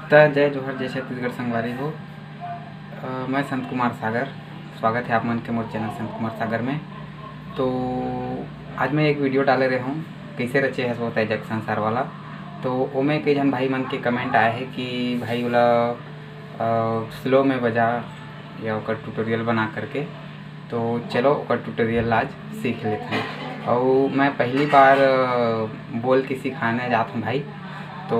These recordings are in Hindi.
जय जोहर जय छत्तीसगढ़ संगवारी हो। मैं संत कुमार सागर, स्वागत है आप मन के मोर चैनल संत कुमार सागर में। तो आज मैं एक वीडियो डाले रहे हूँ कैसे रचे है होता है जग संसार वाला। तो ओमें कई जन भाई मन के कमेंट आए हैं कि भाई वाला स्लो में बजा या ओकर ट्यूटोरियल बना करके। तो चलो ओकर ट्यूटोरियल आज सीख लेते हैं। और मैं पहली बार बोल के सिखाने जाता हूँ भाई, तो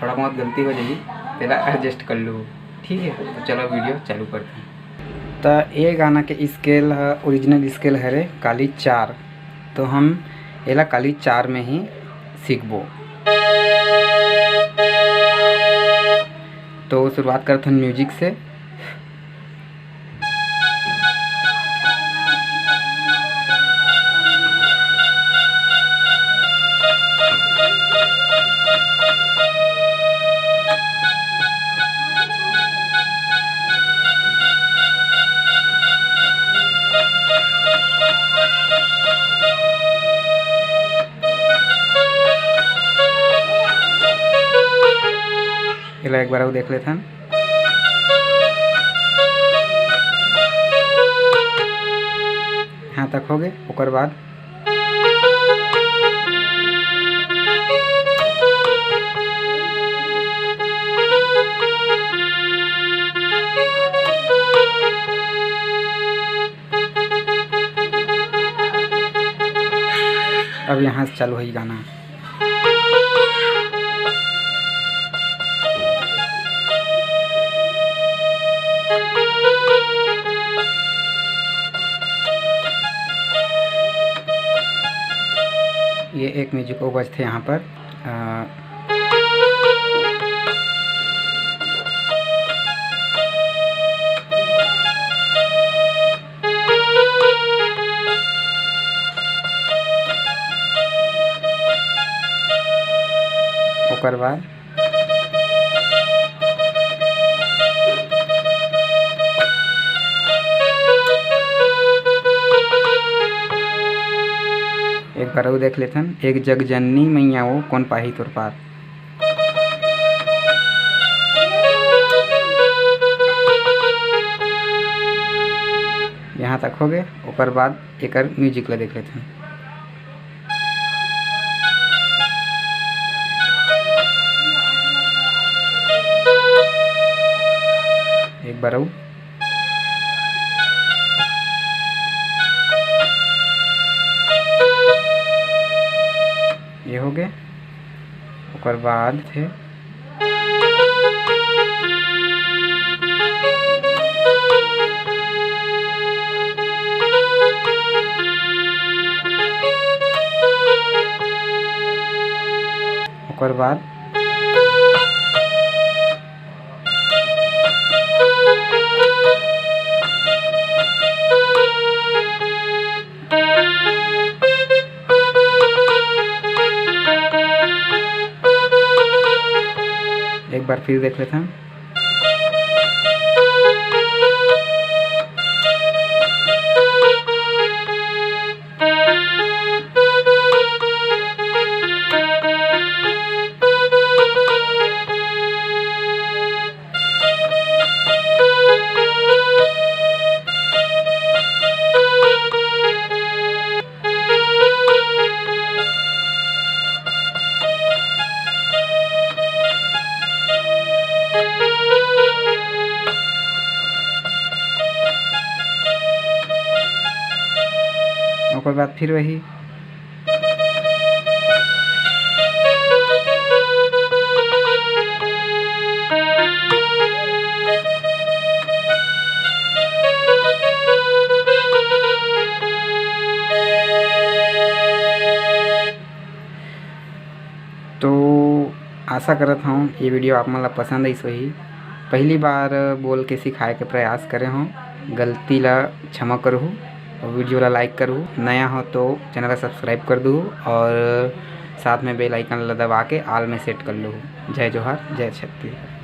थोड़ा बहुत गलती हो जाएगी, तेरा एडजस्ट कर लूँ, ठीक है। तो चलो वीडियो चालू करते हैं। तो ये गाना के स्केल है, ओरिजिनल स्केल है रे काली 4। तो हम एला काली 4 में ही सीखबो। तो शुरुआत करते हैं म्यूजिक से। एला एक बार और देख लेते हैं। यहाँ तक हो गए। ओकर बाद अब यहाँ से चालू है गाना। ये एक म्यूजिक वो बजते यहाँ पर ओकर बाद एक बार और देख लेते हैं। एक जग जननी मैया वो कौन पाही तोर पार। यहाँ तक हो गए। ओकर बाद एक म्यूजिक ला देख लेते हैं। एक बार और ये हो गए। ओकर बाद थे ओकर बाद एक बार फिर देख लेते हैं। ओकर बाद फिर वही तो आशा करत हूँ ये वीडियो आप मन ला पसंद आई सही। पहली बार बोल के सिखाए के प्रयास करे हूँ, गलती ला क्षमा करूँ और वीडियो ला लाइक करूँ। नया हो तो चैनल ला सब्सक्राइब कर दूँ और साथ में बेल आइकन ला दबा के आल में सेट कर लूँ। जय जोहार जय छत्तीसगढ़।